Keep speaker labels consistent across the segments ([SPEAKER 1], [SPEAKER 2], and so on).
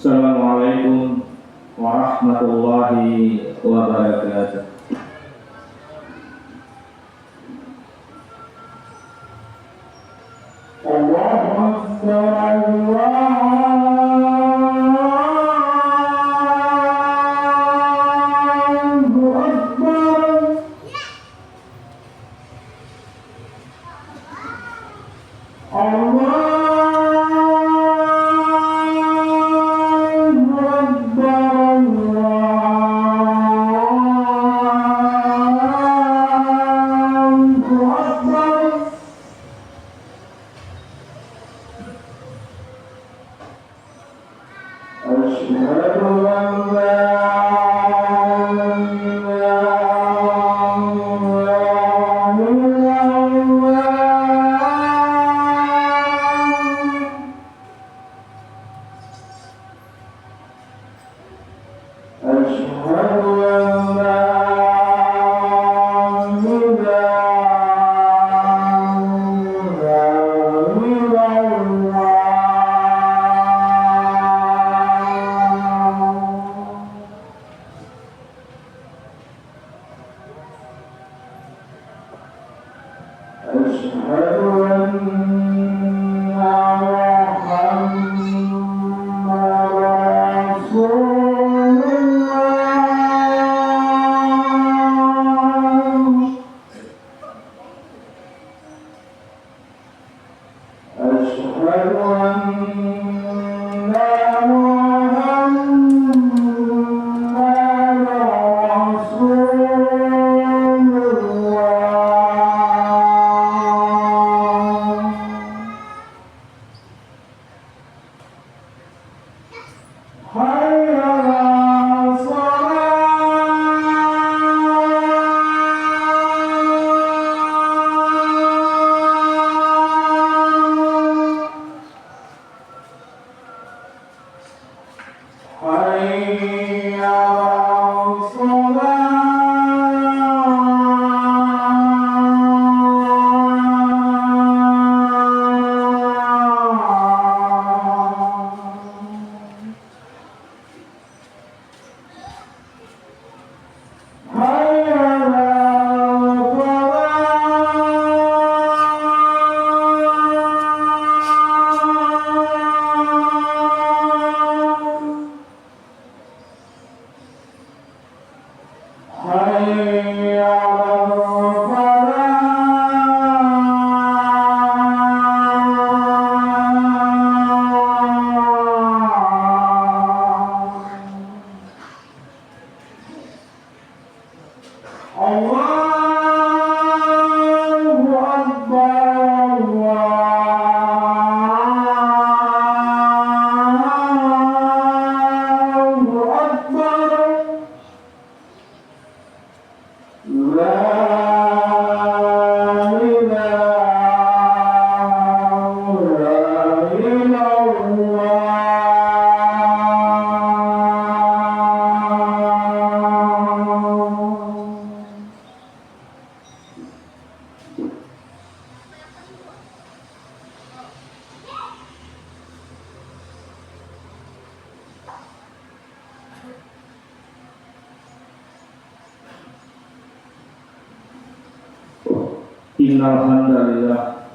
[SPEAKER 1] Assalamualaikum warahmatullahi wabarakatuh. Allahu Akbar, Allahu Akbar. Innal hamdalillah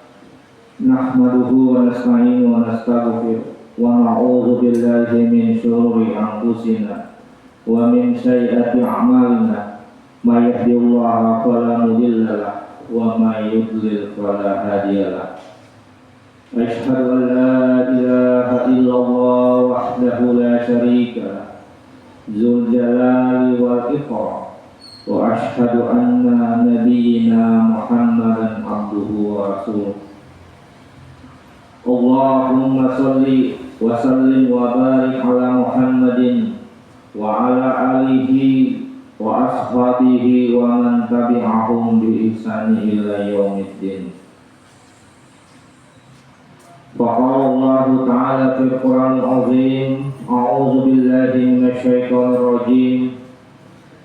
[SPEAKER 1] nahmaduhu wa nasta'inuhu wa nastaghfiruh wa na'udzu billahi min shururi anfusina wa min sayyiati a'malina may yahdihillahu fala mudilla lahu wa may yudlil fala hadiya lahu. Asyhadu an la ilaha illallah wahdahu la syarika lahu dzul jalali wal ikram wa asyhadu anna nabiyyina Muhammadan abduhu wa rasuluh. Allahumma shalli wa sallim wa barik ala Muhammadin wa ala alihi wa ashabihi wa man tabi'ahum bi ihsani ila yaumiddin. Faqala Allah ta'ala fil Qur'anil azim, a'udzu billahi minasy syaithanir rajim.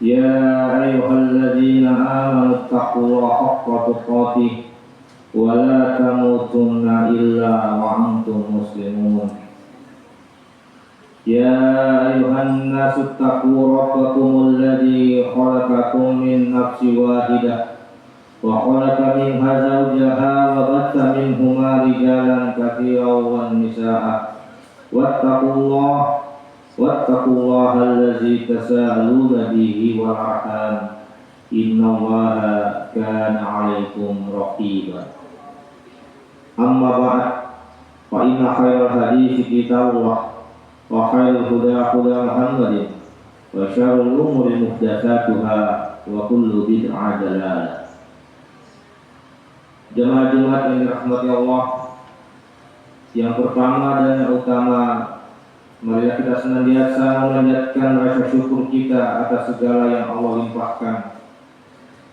[SPEAKER 1] Ya ayyuhalladzina amanu taqullaha haqqa tuqatih wa la tamutunna illa wa antum muslimun. يا أيها الناس اتقوا ربكم الذي خلقكم من نفس واحدة وخلق منها زوجها وبث منهما رجالا كثيرا والنساء واتقوا الله الذي تساءلون به والأرحام إن الله كان عليكم رقيبا أما بعد فإن خير الحديث كتاب الله وخير الهدى هدى محمد وشر الأمور محدثاتها وكل بدعة ضلالة. Jemaah-jemaah yang dirahmati Allah, yang pertama dan yang utama, marilah kita senantiasa memanjatkan rasa syukur kita atas segala yang Allah limpahkan.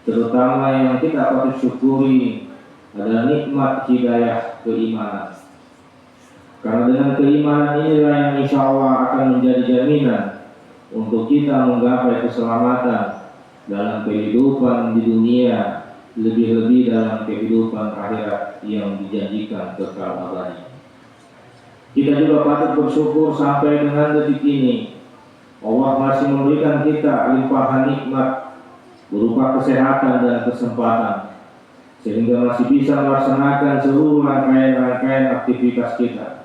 [SPEAKER 1] Terutama yang kita patut syukuri adalah nikmat hidayah keimanan. Karena dengan keimanan inilah yang insya Allah akan menjadi jaminan untuk kita menggapai keselamatan dalam kehidupan di dunia, lebih-lebih dalam kehidupan akhirat yang dijanjikan kekal abadi. Kita juga patut bersyukur sampai dengan detik ini Allah masih memberikan kita limpahan nikmat berupa kesehatan dan kesempatan, sehingga masih bisa melaksanakan seluruh rangkaian-rangkaian aktivitas kita.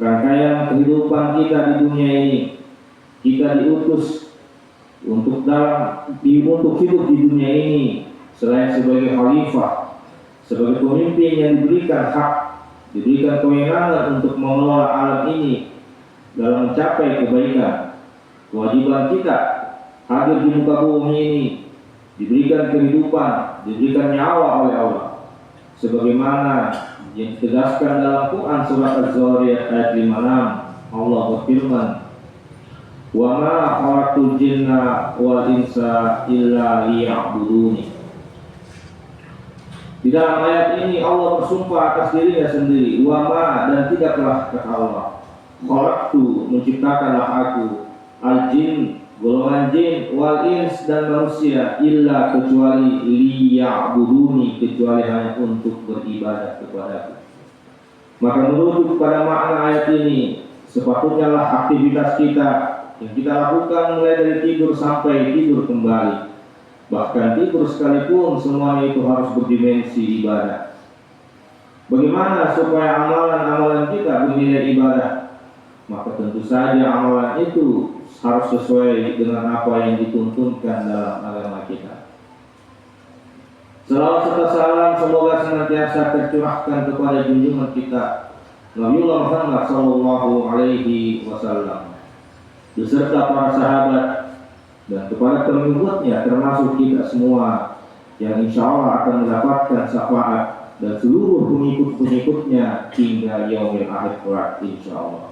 [SPEAKER 1] Rangkaian kehidupan kita di dunia ini, kita diutus untuk hidup di dunia ini selain sebagai khalifah, sebagai pemimpin yang diberikan hak, diberikan kewenangan untuk mengelola alam ini dalam mencapai kebaikan. Kewajiban kita hadir di muka bumi ini, diberikan kehidupan, diberikan nyawa oleh Allah, sebagaimana yang ditegaskan dalam Quran surat Az-Zariyat ayat 56. Allah berfirman, "Wa ma khalaqtul jinna wal insa illa liya'buduni." Di dalam ayat ini Allah bersumpah atas dirinya sendiri, "Wa ma," dan tidaklah, kata Allah, "khalaqtu," menciptakanlah aku, "al-jin," golongan jin, wal ins, dan manusia, illa, kecuali, liya'buduni, kecuali hanya untuk beribadah kepadaku. Maka merujuk pada makna ayat ini, sepatutnya lah aktivitas kita yang kita lakukan mulai dari tidur sampai tidur kembali, bahkan tidur sekalipun, semuanya itu harus berdimensi ibadah. Bagaimana supaya amalan-amalan kita bernilai ibadah? Maka tentu saja amalan itu harus sesuai dengan apa yang dituntunkan dalam agama kita. Selawat serta salam semoga senantiasa tercurahkan kepada junjungan kita Nabiullah Muhammad sallallahu alaihi wasallam beserta para sahabat dan kepada pengikutnya, termasuk kita semua yang insya Allah akan mendapatkan syafaat, dan seluruh pengikut-pengikutnya hingga yaumil akhir kelak insya Allah.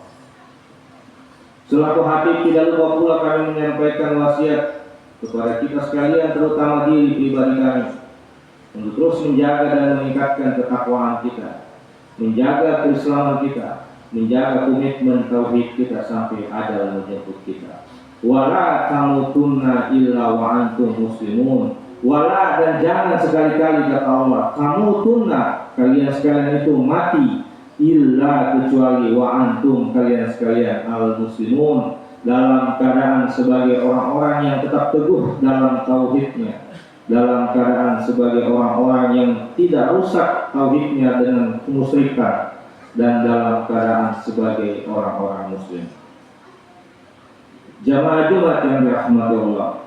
[SPEAKER 1] Selaku hatib, tidak lupa pula kami menyampaikan wasiat kepada kita sekalian, terutama diri pribadi kami, untuk terus menjaga dan meningkatkan ketakwaan kita, menjaga keislaman kita, menjaga komitmen tauhid kita sampai ajal menjemput kita. Wala tamutunna illa wa antum muslimun. Wala, dan jangan sekali-kali, kata Allah, tamutunna, kalian sekalian itu mati, illa, kecuali, wa antum, kalian sekalian, al muslimun, dalam keadaan sebagai orang-orang yang tetap teguh dalam tauhidnya, dalam keadaan sebagai orang-orang yang tidak rusak tauhidnya dengan kemusyrikan, dan dalam keadaan sebagai orang-orang muslim. Jamaah Jumat yang dirahmati Allah,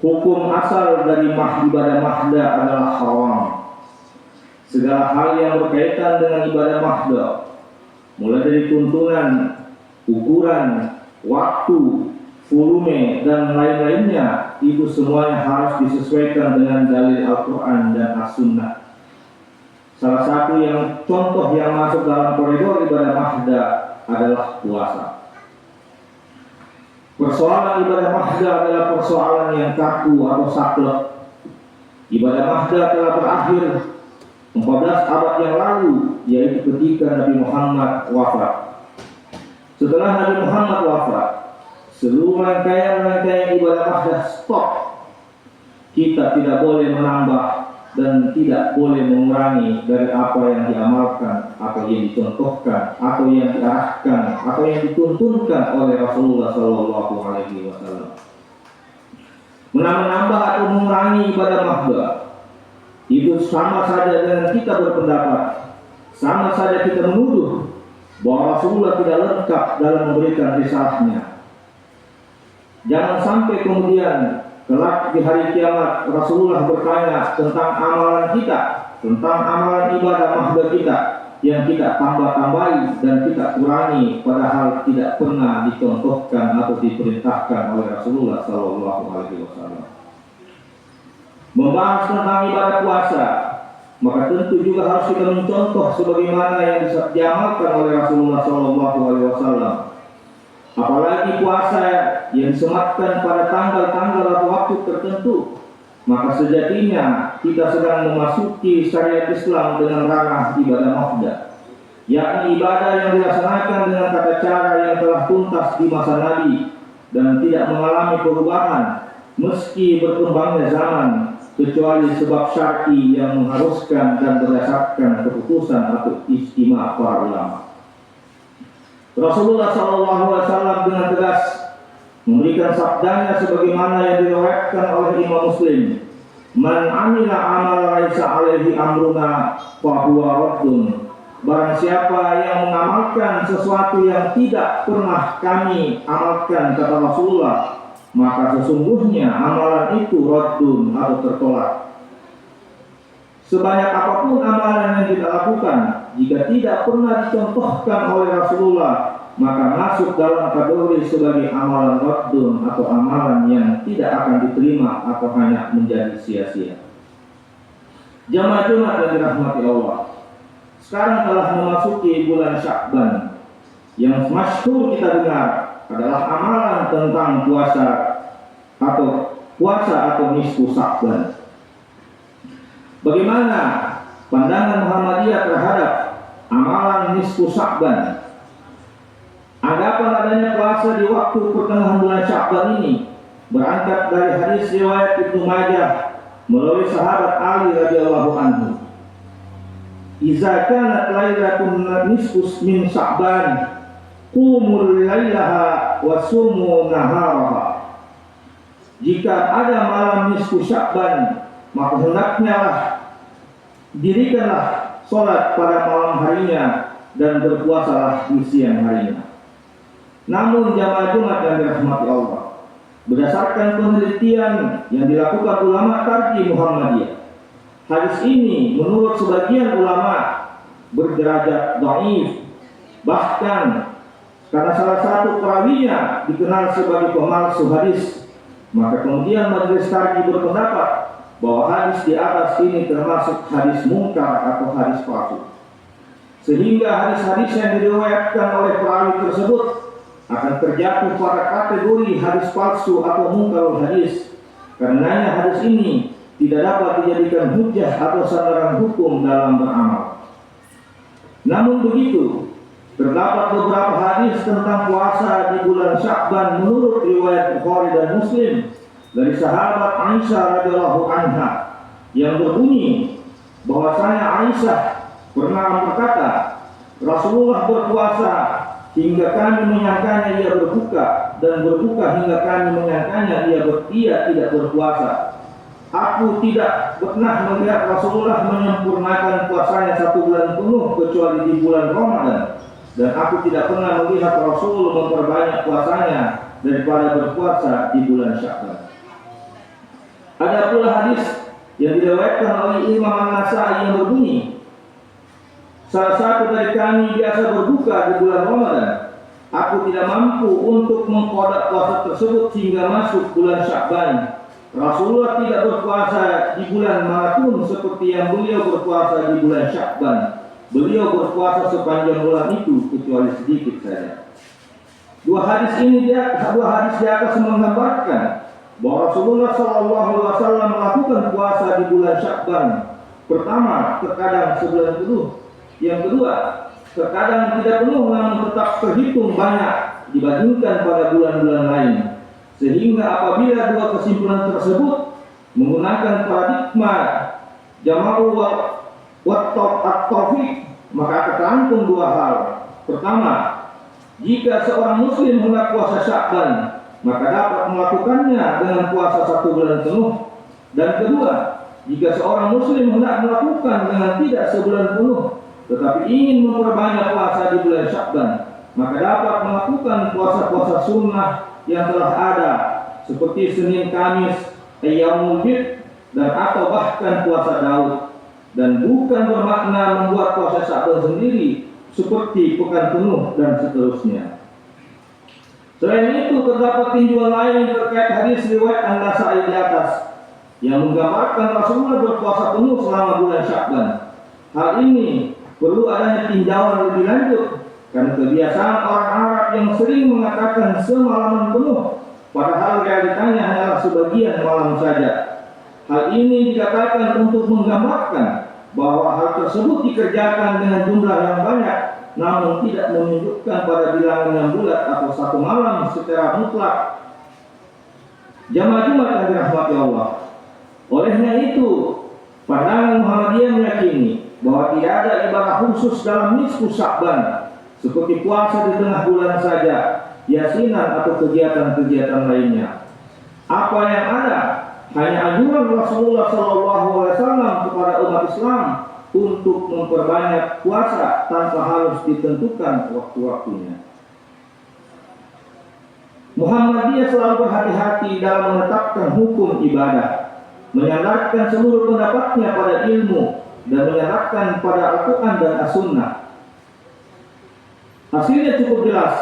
[SPEAKER 1] hukum asal dari ibadah mahda adalah haram. Segala hal yang berkaitan dengan ibadah mahda, mulai dari tuntunan, ukuran, waktu, volume, dan lain-lainnya, itu semuanya harus disesuaikan dengan dalil Al-Quran dan As-Sunnah. Salah satu yang contoh yang masuk dalam koridor ibadah mahda adalah puasa. Persoalan ibadah mahda adalah persoalan yang kaku atau saklek. Ibadah mahda telah berakhir 14 abad yang lalu, yaitu ketika Nabi Muhammad wafat. Setelah Nabi Muhammad wafat, seluruh rangkaian ibadah mahda stop. Kita tidak boleh menambah dan tidak boleh mengurangi dari apa yang diamalkan atau yang dicontohkan atau yang diarahkan atau yang dituntunkan oleh Rasulullah Shallallahu Alaihi Wasallam. Menambah atau mengurangi ibadah mahdoh itu sama saja dengan kita berpendapat, sama saja kita menuduh bahwa Rasulullah tidak lengkap dalam memberikan risalahnya. Jangan sampai kemudian kelak di hari kiamat Rasulullah bertanya tentang amalan kita, tentang amalan ibadah mahdoh kita yang kita tambah-tambahi dan kita kurangi, padahal tidak pernah dicontohkan atau diperintahkan oleh Rasulullah Sallallahu Alaihi Wasallam. Membahas tentang ibadah puasa, maka tentu juga harus kita mencontoh sebagaimana yang diamalkan oleh Rasulullah Sallallahu Alaihi Wasallam. Apalagi puasa yang disematkan pada tanggal-tanggal atau waktu tertentu, maka sejatinya kita sedang memasuki syariat Islam dengan ranah ibadah mahdoh, yakni ibadah yang dilaksanakan dengan tata cara yang telah tuntas di masa Nabi dan tidak mengalami perubahan meski berkembangnya zaman, kecuali sebab syar'i yang mengharuskan dan berdasarkan keputusan atau ijtima' para ulama. Rasulullah SAW dengan tegas memberikan sabdanya sebagaimana yang diriwayatkan oleh Imam Muslim, "Man amila amal laisa alaihi amruna fa huwa raddun." Barang siapa yang mengamalkan sesuatu yang tidak pernah kami amalkan, kata Rasulullah, maka sesungguhnya amalan itu raddun atau tertolak. Sebanyak apapun amalan yang kita lakukan, jika tidak pernah dicontohkan oleh Rasulullah, maka masuk dalam kategori sebagai amalan raddun atau amalan yang tidak akan diterima atau hanya menjadi sia-sia. Jamaah-jamaah yang dirahmati Allah, sekarang telah memasuki bulan Sya'ban. Yang masyhur kita dengar adalah amalan tentang puasa atau nisfu Sya'ban. Bagaimana pandangan Muhammadiyah terhadap amalan nisfu Sya'ban? Anggapan adanya puasa di waktu pertengahan bulan Sya'ban ini berangkat dari hadis riwayat Ibnu Majah melalui sahabat Ali radhiyallahu anhu. Iza kanat lailatun nisfus min Sya'ban qumul lailaha wa sumu naharaha. Jika ada malam nisfu Sya'ban, maka hendaknya dirikanlah sholat pada malam harinya dan berpuasalah di siang harinya. Namun jamaah Jumat yang dirahmati Allah, berdasarkan penelitian yang dilakukan ulama tarji Muhammadiyah, hadis ini menurut sebagian ulama berderajat dhaif, bahkan karena salah satu perawinya dikenal sebagai pemalsu hadis, maka kemudian majelis tarji berpendapat bahwa hadis di atas ini termasuk hadis mungkar atau hadis palsu, sehingga hadis-hadis yang diriwayatkan oleh perawi tersebut akan terjatuh pada kategori hadis palsu atau mungkarul hadis. Karenanya hadis ini tidak dapat dijadikan hujjah atau sandaran hukum dalam beramal. Namun begitu, terdapat beberapa hadis tentang puasa di bulan Sya'ban menurut riwayat Bukhari dan Muslim dari sahabat Aisyah radhiyallahu anha yang berbunyi bahwasanya Aisyah pernah berkata, Rasulullah berpuasa hingga kami menyangkanya ia berbuka, dan berbuka hingga kami menyangkanya ia tidak berpuasa. Aku tidak pernah melihat Rasulullah menyempurnakan puasanya 1 bulan penuh kecuali di bulan Ramadan, dan aku tidak pernah melihat Rasul memperbanyak puasanya daripada berpuasa di bulan Sya'ban. Ada pula hadis yang diriwayatkan oleh Imam An-Nasa'i yang berbunyi, salah satu dari kami biasa berbuka di bulan Ramadan. Aku tidak mampu untuk mengqada puasa tersebut hingga masuk bulan Sya'ban. Rasulullah tidak berpuasa di bulan manapun seperti yang beliau berpuasa di bulan Sya'ban. Beliau berpuasa sepanjang bulan itu kecuali sedikit saja. Dua hadis di atas menggambarkan bahwa Rasulullah SAW melakukan puasa di bulan Sya'ban. Pertama, terkadang sebulan penuh. Yang kedua, terkadang tidak penuh namun tetap terhitung banyak dibandingkan pada bulan-bulan lain. Sehingga apabila dua kesimpulan tersebut menggunakan paradigma Jama'u wa at-taufiq, maka tercantum dua hal. Pertama, jika seorang muslim hendak puasa Sya'ban, maka dapat melakukannya dengan puasa 1 bulan penuh. Dan kedua, jika seorang muslim hendak melakukan dengan tidak sebulan penuh, tetapi ingin memperbanyak puasa di bulan Sya'ban, maka dapat melakukan puasa-puasa sunnah yang telah ada, seperti Senin Kamis, Ayyamul Bid, dan atau bahkan puasa Daud. Dan bukan bermakna membuat puasa Sya'ban sendiri, seperti pekan penuh dan seterusnya. Selain itu, terdapat tinjauan lain terkait hadis riwayat An-Nasa'i di atas yang menggambarkan Rasulullah berpuasa penuh selama bulan Sya'ban. Hal ini perlu adanya tinjauan lebih lanjut, karena kebiasaan orang Arab yang sering mengatakan semalaman penuh, padahal realitanya hanyalah sebagian malam saja. Hal ini dikatakan untuk menggambarkan bahwa hal tersebut dikerjakan dengan jumlah yang banyak, namun tidak menunjukkan pada bilangan yang bulat atau 1 malam secara mutlak. Jamaah Jumat yang dirahmati Allah, olehnya itu pandangan Muhammadiyah meyakini bahwa tidak ada ibadah khusus dalam nisfu Sya'ban, seperti puasa di tengah bulan saja, yasinan atau kegiatan-kegiatan lainnya. Apa yang ada hanya anjuran Rasulullah SAW kepada umat Islam untuk memperbanyak puasa tanpa harus ditentukan waktu-waktunya. Muhammadiyah selalu berhati-hati dalam menetapkan hukum ibadah, menyandarkan seluruh pendapatnya pada ilmu dan menyandarkan pada Al-Quran dan As-Sunnah. Hasilnya cukup jelas.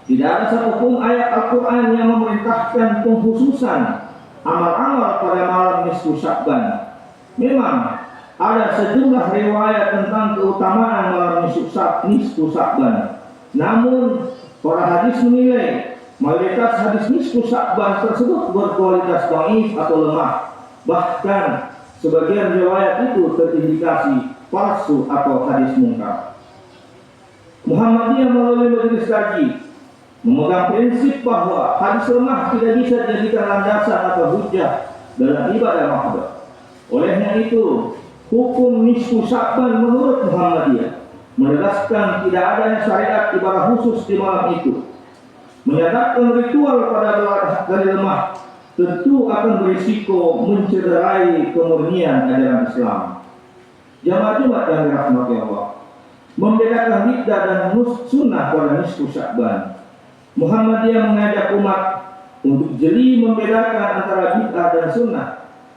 [SPEAKER 1] Tidak ada satupun ayat Al-Quran yang memerintahkan pengkhususan amal-amal pada malam nisfu Sya'ban. Memang ada sejumlah riwayat tentang keutamaan malam nisfu Sya'ban. Namun para hadis menilai mayoritas hadis nisfu Sya'ban tersebut berkualitas dhaif atau lemah. Bahkan sebagian riwayat itu terindikasi palsu atau hadis mungkar. Muhammadiyah melalui majelis kaji memegang prinsip bahwa hadis lemah tidak bisa dijadikan landasan atau hujjah dalam ibadah mahdoh. Olehnya itu, hukum nisfu Sya'ban menurut Muhammadiyah menegaskan tidak adanya syariat ibadah khusus di malam itu. Menyadarkan ritual pada hari lemah tentu akan berisiko mencederai kemurnian ajaran Islam. Jamaah Jumat yang dirahmati Allah, membedakan bid'ah dan sunnah pada nisfu Sya'ban. Muhammadiyah mengajak umat untuk jeli membedakan antara bid'ah dan sunnah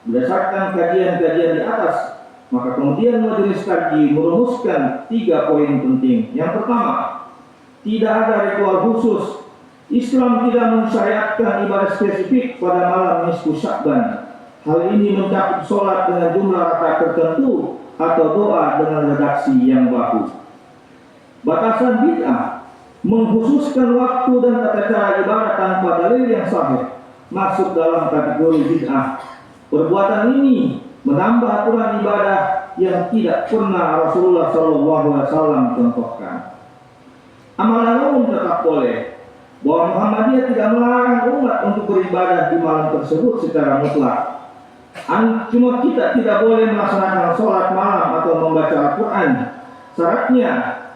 [SPEAKER 1] berdasarkan kajian-kajian di atas. Maka kemudian majelis kaji merumuskan 3 poin penting. Yang pertama, tidak ada ritual khusus. Islam tidak mensyariatkan ibadah spesifik pada malam nisfu Sya'ban. Hal ini mencakup sholat dengan jumlah rakaat tertentu atau doa dengan redaksi yang baku. Batasan bid'ah mengkhususkan waktu dan tata cara ibadah tanpa dalil yang sahih masuk dalam kategori bid'ah. Perbuatan ini menambah aturan ibadah yang tidak pernah Rasulullah SAW contohkan. Amalan umum tetap boleh, bahwa Muhammadiyah tidak melarang umat untuk beribadah di malam tersebut secara mutlak. Cuma kita tidak boleh melaksanakan sholat malam atau membaca Al-Quran. Syaratnya,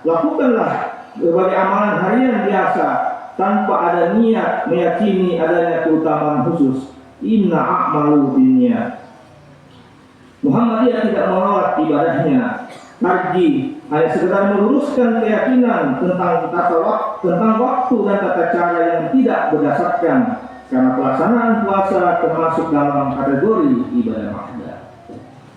[SPEAKER 1] lakukanlah berbagai amalan harian biasa tanpa ada niat meyakini adanya keutamaan khusus. Inna a'malu binniyat. Muhammadiyah tidak menolak ibadahnya. Haji hanya sekedar meluruskan keyakinan tentang waktu dan tata cara yang tidak berdasarkan, karena pelaksanaan puasa termasuk dalam kategori ibadah mahdoh.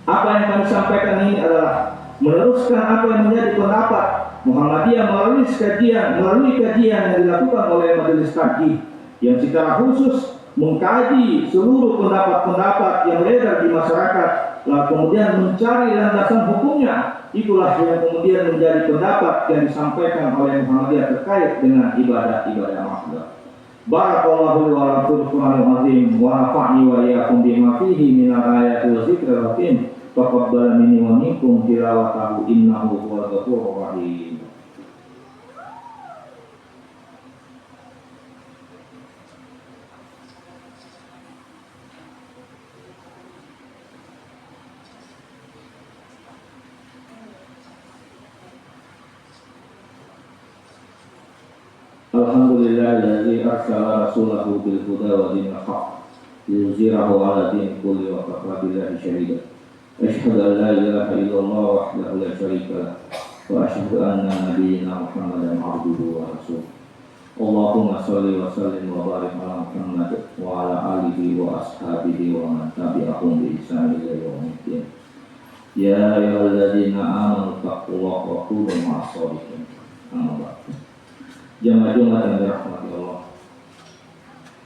[SPEAKER 1] Apa yang kami sampaikan ini adalah meneruskan apa yang menjadi pendapat Muhammadiyah melalui kajian yang dilakukan oleh majelis kaji yang secara khusus mengkaji seluruh pendapat-pendapat yang beredar di masyarakat, lalu kemudian mencari landasan hukumnya. Itulah yang kemudian menjadi pendapat yang disampaikan oleh Muhammadiyah terkait dengan ibadah-ibadah mahdoh. Barakallahu wa lakum fil Qur'anil azim wa nafa'ni wa iyyakum bima fihi minal ayati wa dzikril hakim. Taqabbal minni wa minkum tilawatahu innahu huwal ghafurur rahim. Alhamdulillahilladzi arsala rasulahu bil huda wa dinil haqq liyuzhirahu 'ala dini kulli wa kafa billahi shahida. Asyhadu an la ilaha illallah wahdahu la syarika lah wa asyhadu anna nabiyyana Muhammadan 'abduhu wa rasuluh. Allahumma shalli wa sallim wa barik ala Muhammad wa ala alihi wa ashabihi wa man tabi'ahum bi ihsan ila yaumil. Ya ayyuhalladzina amanu taqullaha wa kunu ma'as shodiqin. Jamaah Jumat yang dirahmati Allah,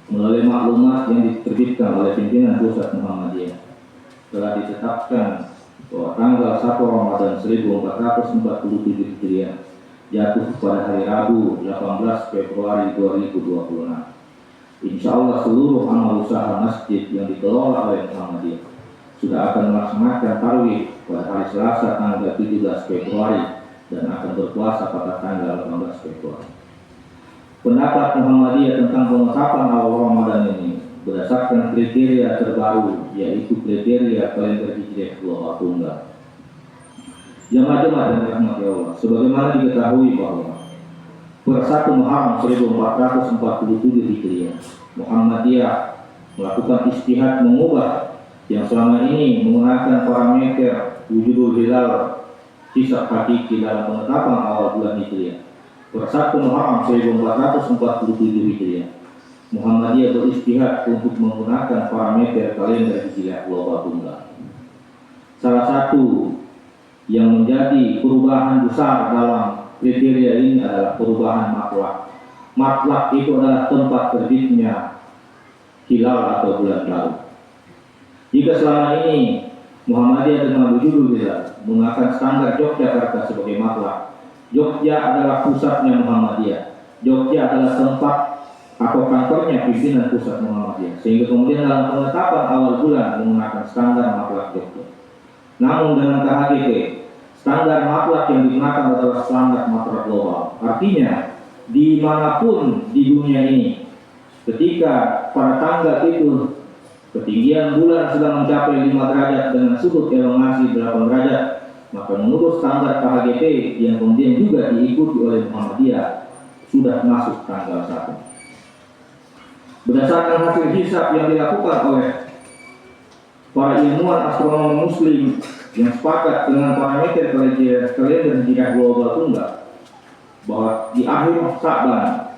[SPEAKER 1] melalui maklumat yang diterbitkan oleh pimpinan Pusat Muhammadiyah telah ditetapkan bahwa tanggal 1 Ramadan 1447 Hijriah jatuh pada hari Rabu 18 Februari 2026. Insya Allah seluruh amal usaha masjid yang dikelola oleh Muhammadiyah sudah akan melaksanakan tarawih pada hari Selasa tanggal 17 Februari dan akan berpuasa pada tanggal 18 Februari. Pendapat Muhammadiyah tentang penetapan awal Ramadan ini berdasarkan kriteria terbaru, yaitu kriteria kalender Hijriah global tunggal. Jamaah-jamaah yang dirahmati Allah, sebagaimana diketahui bahwa per 1 Muharram 1447 Hijriah, Muhammadiyah melakukan ijtihad mengubah yang selama ini menggunakan parameter wujudul hilal hisab hakiki dalam penetapan awal bulan Hijriah. Per 1 Muharram 1447 Hijriah, Muhammadiyah beristihad untuk menggunakan parameter kalender Hijriah global tunggal. Salah satu yang menjadi perubahan besar dalam kriteria ini adalah perubahan matlak. Matlak itu adalah tempat terbitnya hilal atau bulan baru. Jika selama ini Muhammadiyah dengan wujudul hilal menggunakan standar Yogyakarta sebagai matlak, Jogja adalah pusatnya Muhammadiyah. Jogja adalah tempat atau kantornya pimpinan pusat Muhammadiyah. Sehingga kemudian dalam penetapan awal bulan menggunakan standar matlak Jogja. Namun dengan KHGP, standar matlak yang digunakan adalah standar matlak global. Artinya, dimanapun di dunia ini, ketika pada tanggal itu ketinggian bulan sedang mencapai 5 derajat dengan sudut elongasi 8 derajat, maka menurut standar KHGP yang kemudian juga diikuti oleh Muhammadiyah sudah masuk tanggal 1. Berdasarkan hasil hisab yang dilakukan oleh para ilmuwan astronomi muslim yang sepakat dengan parameter kalender Hijriah global tunggal, bahwa di akhir Sa'ban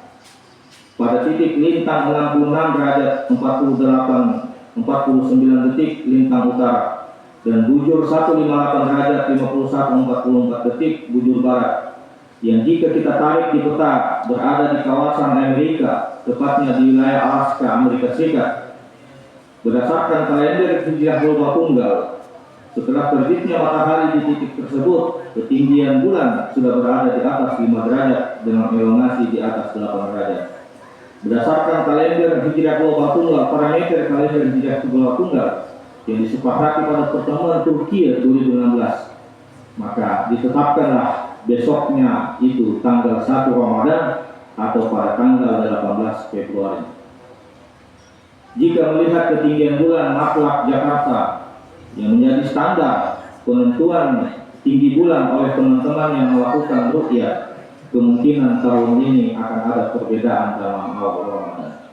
[SPEAKER 1] pada titik lintang 66 derajat 49 detik lintang utara dan bujur 158 derajat 51 44 detik bujur barat, yang jika kita tarik di peta berada di kawasan Amerika, tepatnya di wilayah Alaska, Amerika Serikat. Berdasarkan kalender Hijriah global tunggal, setelah terbitnya matahari di titik tersebut, ketinggian bulan sudah berada di atas 5 derajat dengan elongasi di atas 8 derajat. Berdasarkan kalender Hijriah global tunggal, parameter kalender Hijriah global tunggal yang disepakati pada pertemuan Turki 2016, maka ditetapkanlah besoknya itu tanggal 1 Ramadan atau pada tanggal 18 Februari. Jika melihat ketinggian bulan matlak Jakarta yang menjadi standar penentuan tinggi bulan oleh teman-teman yang melakukan ruqyah, kemungkinan tahun ini akan ada perbedaan dalam awal Ramadan.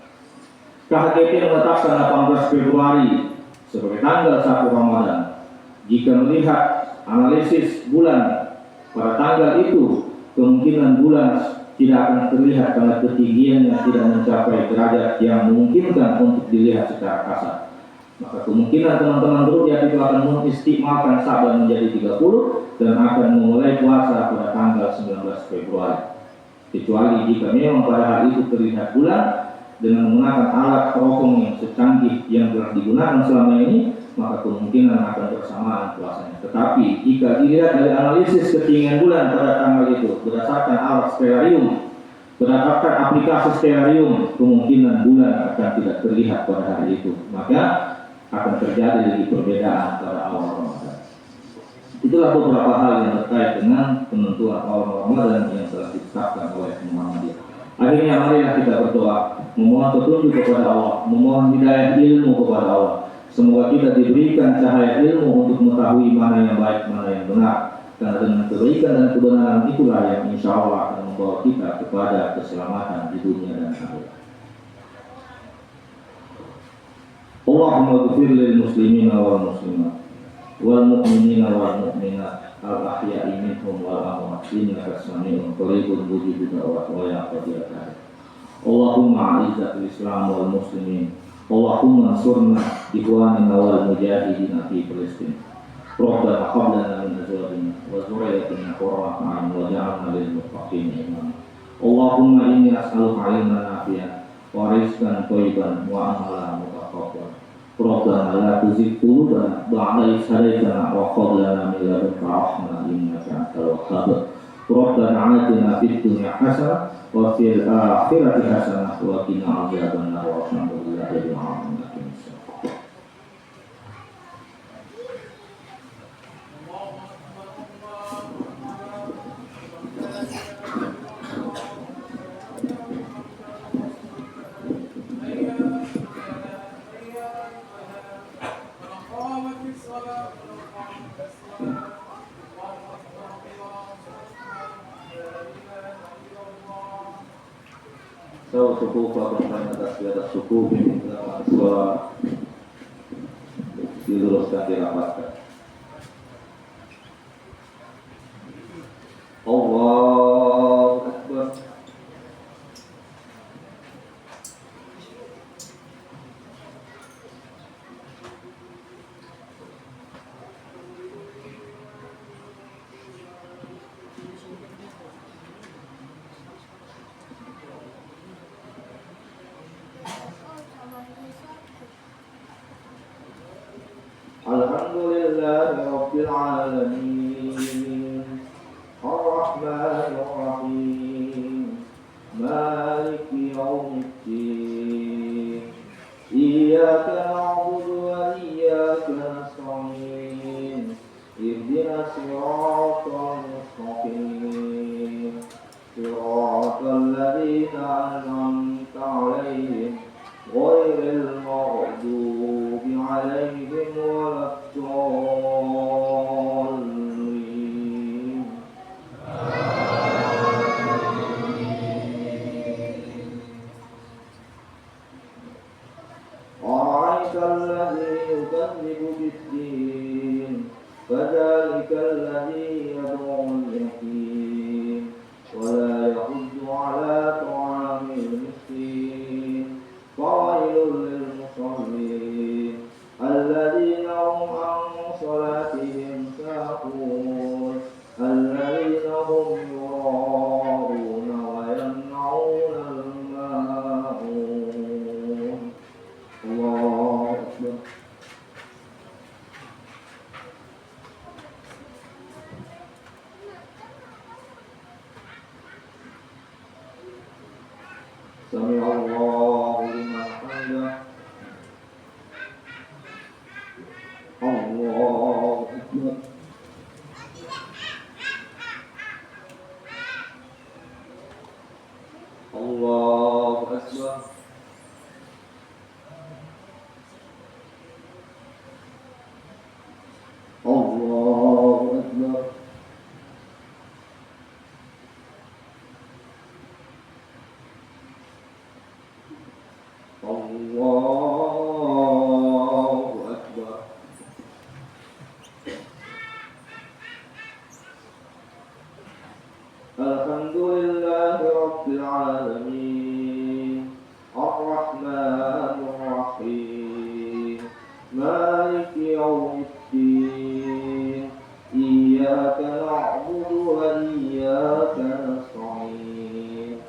[SPEAKER 1] KHGP menetapkan 18 Februari sebagai tanggal 1 Ramadan. Jika melihat analisis bulan pada tanggal itu, kemungkinan bulan tidak akan terlihat karena ketinggiannya tidak mencapai derajat yang memungkinkan untuk dilihat secara kasar. Maka kemungkinan teman-teman ruqyah itu akan mengistimewakan Sa'ban menjadi 30 dan akan memulai puasa pada tanggal 19 Februari. Kecuali jika memang pada hari itu terlihat bulan dengan menggunakan alat teropong yang secanggih yang telah digunakan selama ini, maka kemungkinan akan bersamaan puasanya. Tetapi jika dilihat dari analisis ketinggian bulan pada tanggal itu berdasarkan alat sterarium, berdasarkan aplikasi sterarium, kemungkinan bulan akan tidak terlihat pada hari itu. Maka akan terjadi perbedaan pada awal Ramadan. Itulah beberapa hal yang terkait dengan penentuan awal Ramadan yang telah ditetapkan oleh Muhammadiyah. Akhirnya marilah kita berdoa, memohon petunjuk kepada Allah, memohon hidayah ilmu kepada Allah. Semoga kita diberikan cahaya ilmu untuk mengetahui mana yang baik, mana yang benar. Karena dengan kebaikan dan kebenaran itulah yang insya Allah akan membawa kita kepada keselamatan di dunia dan akhirat. Allahumma ghfir lil muslimina wal muslimat wal mu'minina wal mu'minat al ahya'i minhum wal amwat innaka sami'un qaribun mujibud da'wat wa ya qadiyat. Allahumma a'izzatil islam wal muslimin, Allahumma ansurna ikhwanina wal mujahidina fi Filistin. Rabbana hab lana min azwajina wa dhurriyyatina qurrata a'yun waj'alna lil muttaqina imama. Allahumma inni as'aluka ilman nafi'an wa rizqan thayyiban wa amalan mutaqabbalan. Rabbana la tuzigh qulubana ba'da idh hadaytana wa hab lana min ladunka rahmatan innaka antal wahhab. Rabbana atina fid dunya hasanah wa fil akhirati hasanah wa qina adzabannar. Walhamdulillahi rabbil alamin. So suku pemerintah atas di atas suku pimpinan sekolah diluruskan dirapatkan. Allahu Akbar. Alhamdulillahi rabbil alamin, ar-rahmanir rahim, maliki yaumiddin, iyyaka na'budu wa iyyaka nasta'in, ihdinas siratal mustaqim, siratal ladzina an'amta 'alaihim ghairil maghdubi 'alaihim waladdallin. Ara'aital ladzi yukadzibu bid-din, fadzalikal ladzi yad'ul yatim wa la yahuddu 'ala ta'amil miskin. Fawailul lil musallin alladzina hum 'an salatihim sahun alladzina hum yura'una wa yamna'una al-ma'un. Allahu Akbar. Sami Allahu liman hamidah. Allahu Akbar. Allahu Akbar. Allahu Akbar. Allahu Akbar. Alhamdulillahi rabbil alamin, ar-rahmanir rahim, maliki yaumiddin, iyyaka na'budu wa iyyaka nasta'in,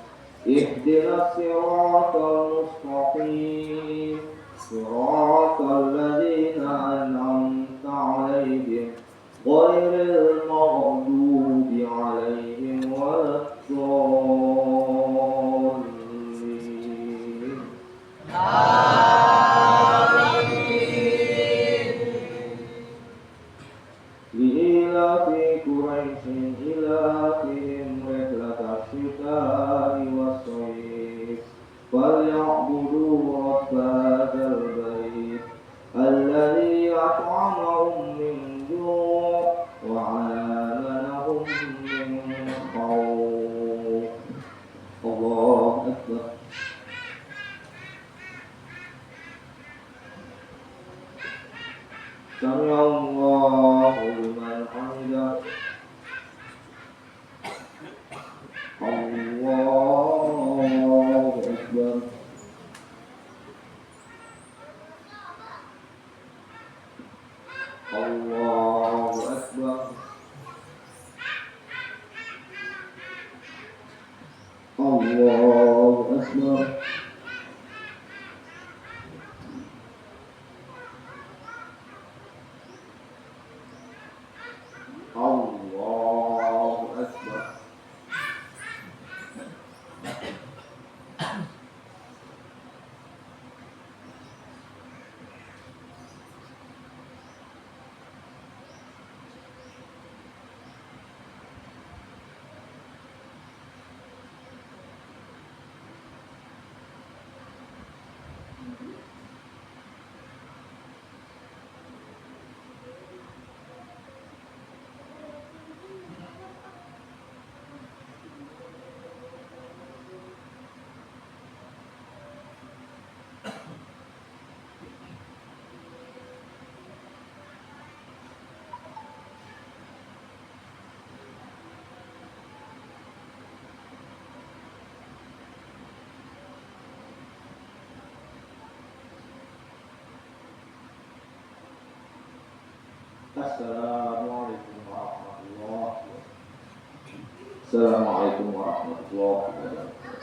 [SPEAKER 1] ihdinas siratal mustaqim, siratal ladzina an'amta 'alaihim ghairil maghdubi 'alaihim waladdallin. Li'ilafi Quraisyin ilafihim rihlatash shita'i was-sayf falya'budu rabb hadzal bait alladzi at'amahum min ju' wa 'amanahum سمع الله لمن حمده الله أكبر الله أكبر الله أكبر الله أكبر Assalamualaikum warahmatullahi wabarakatuh. Assalamualaikum warahmatullahi wabarakatuh.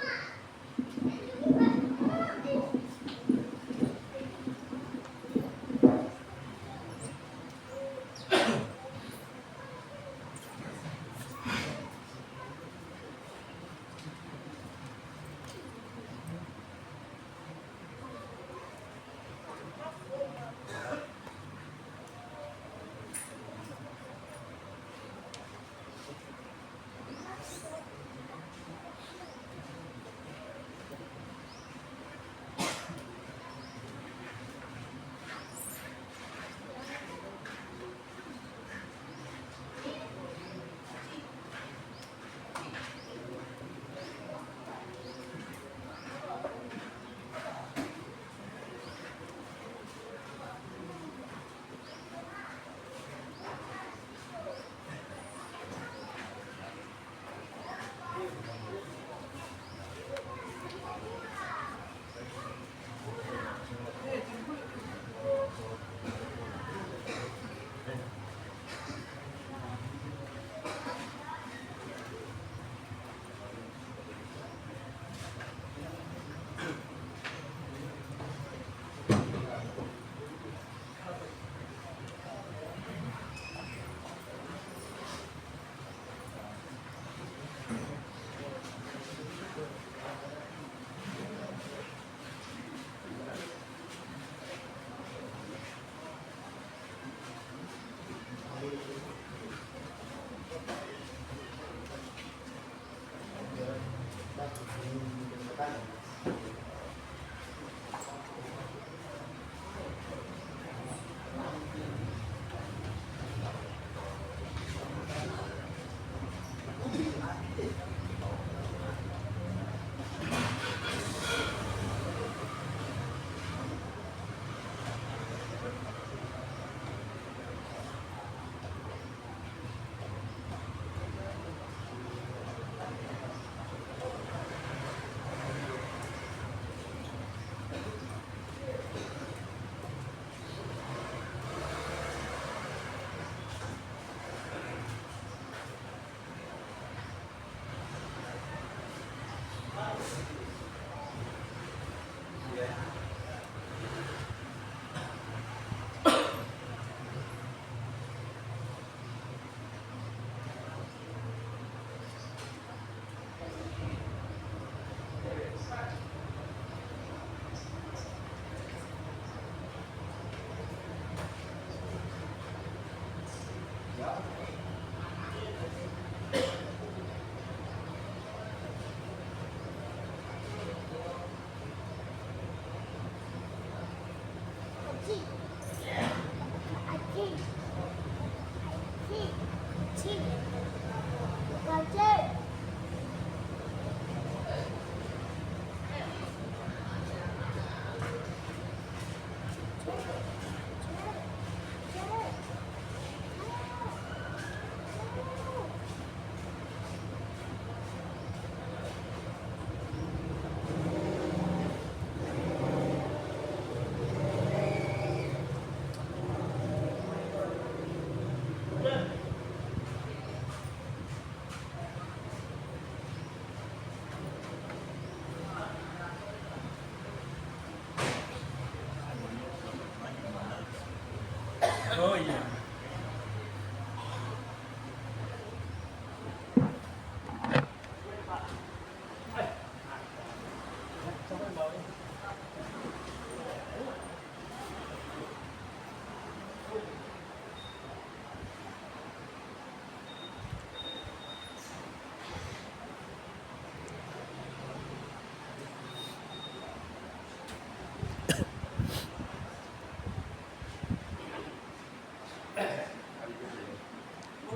[SPEAKER 2] Oh iya.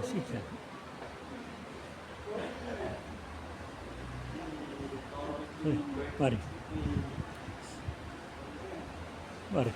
[SPEAKER 3] Sisa. Mari. Mari.